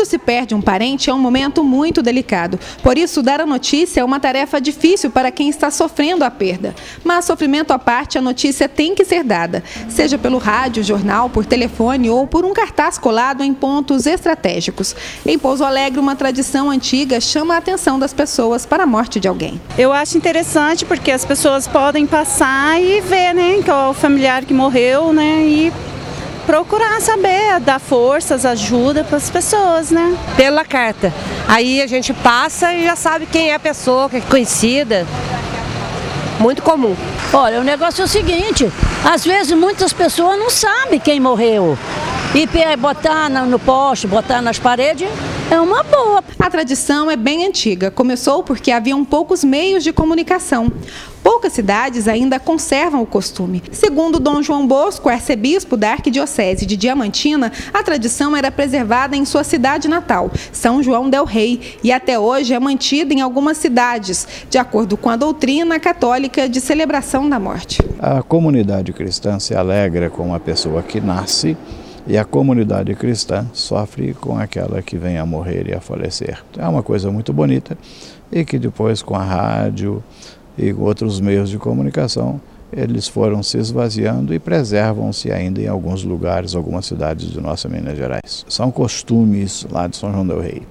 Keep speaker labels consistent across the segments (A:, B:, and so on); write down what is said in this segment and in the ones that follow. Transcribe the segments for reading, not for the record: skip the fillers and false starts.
A: Quando se perde um parente é um momento muito delicado. Por isso, dar a notícia é uma tarefa difícil para quem está sofrendo a perda. Mas, sofrimento à parte, a notícia tem que ser dada, seja pelo rádio, jornal, por telefone ou por um cartaz colado em pontos estratégicos. Em Pouso Alegre, uma tradição antiga chama a atenção das pessoas para a morte de alguém.
B: Eu acho interessante porque as pessoas podem passar e ver, né, que é o familiar que morreu, né, e procurar saber, dar forças, ajuda para as pessoas, né?
C: Pela carta. Aí a gente passa e já sabe quem é a pessoa, que é conhecida. Muito comum.
D: Olha, o negócio é o seguinte, às vezes muitas pessoas não sabem quem morreu. E botar no poste, botar nas paredes, é uma boa.
A: A tradição é bem antiga. Começou porque haviam poucos meios de comunicação. Poucas cidades ainda conservam o costume. Segundo Dom João Bosco, arcebispo da Arquidiocese de Diamantina, a tradição era preservada em sua cidade natal, São João del Rei, e até hoje é mantida em algumas cidades, de acordo com a doutrina católica de celebração da morte.
E: A comunidade cristã se alegra com a pessoa que nasce, e a comunidade cristã sofre com aquela que vem a morrer e a falecer. É uma coisa muito bonita e que depois com a rádio e outros meios de comunicação eles foram se esvaziando e preservam-se ainda em alguns lugares, algumas cidades de nossa Minas Gerais. São costumes lá de São João del Rei.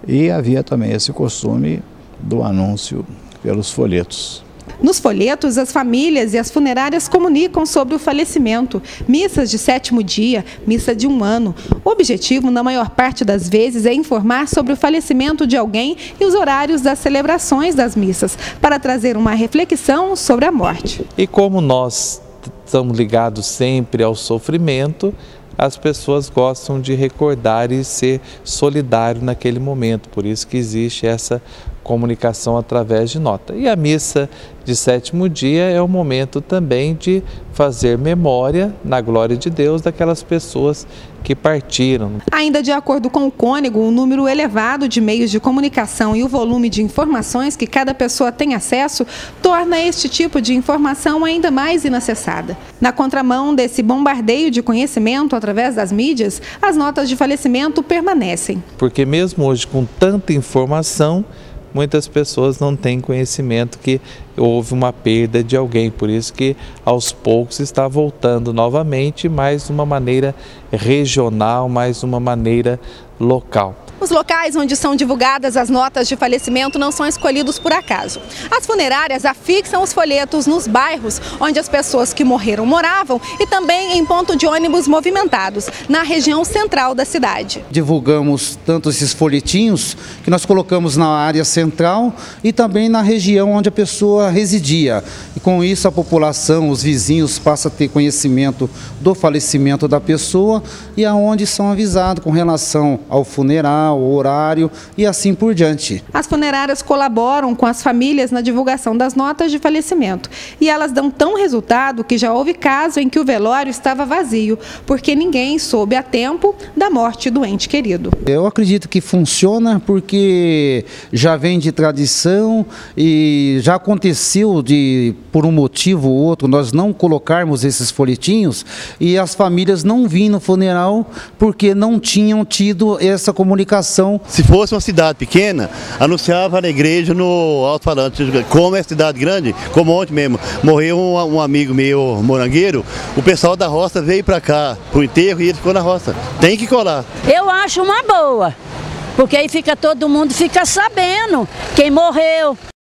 E: E havia também esse costume do anúncio pelos folhetos.
A: Nos folhetos, as famílias e as funerárias comunicam sobre o falecimento, missas de 7º dia, missa de 1 ano. O objetivo, na maior parte das vezes, é informar sobre o falecimento de alguém e os horários das celebrações das missas, para trazer uma reflexão sobre a morte.
F: E como nós estamos ligados sempre ao sofrimento, as pessoas gostam de recordar e ser solidário naquele momento, por isso que existe essa comunicação através de nota. E a missa de 7º dia é o momento também de fazer memória na glória de Deus daquelas pessoas que partiram.
A: Ainda de acordo com o cônego, o número elevado de meios de comunicação e o volume de informações que cada pessoa tem acesso torna este tipo de informação ainda mais inacessada. Na contramão desse bombardeio de conhecimento através das mídias, as notas de falecimento permanecem.
F: Porque mesmo hoje com tanta informação, muitas pessoas não têm conhecimento que houve uma perda de alguém, por isso que aos poucos está voltando novamente, mas de uma maneira regional, mais de uma maneira local.
A: Os locais onde são divulgadas as notas de falecimento não são escolhidos por acaso. As funerárias afixam os folhetos nos bairros onde as pessoas que morreram moravam e também em ponto de ônibus movimentados, na região central da cidade.
G: Divulgamos tanto esses folhetinhos que nós colocamos na área central e também na região onde a pessoa residia. E com isso a população, os vizinhos passam a ter conhecimento do falecimento da pessoa e aonde são avisados com relação ao funeral, o horário e assim por diante.
A: As funerárias colaboram com as famílias na divulgação das notas de falecimento e elas dão tão resultado que já houve caso em que o velório estava vazio, porque ninguém soube a tempo da morte do ente querido.
G: Eu acredito que funciona porque já vem de tradição e já aconteceu de, por um motivo ou outro, nós não colocarmos esses folhetinhos e as famílias não virem no funeral porque não tinham tido essa comunicação.
H: Se fosse uma cidade pequena, anunciava na igreja no alto-falante. Como é cidade grande, como ontem mesmo, morreu um amigo meu morangueiro, o pessoal da roça veio para cá, para o enterro, e ele ficou na roça. Tem que colar.
D: Eu acho uma boa, porque aí todo mundo fica sabendo quem morreu.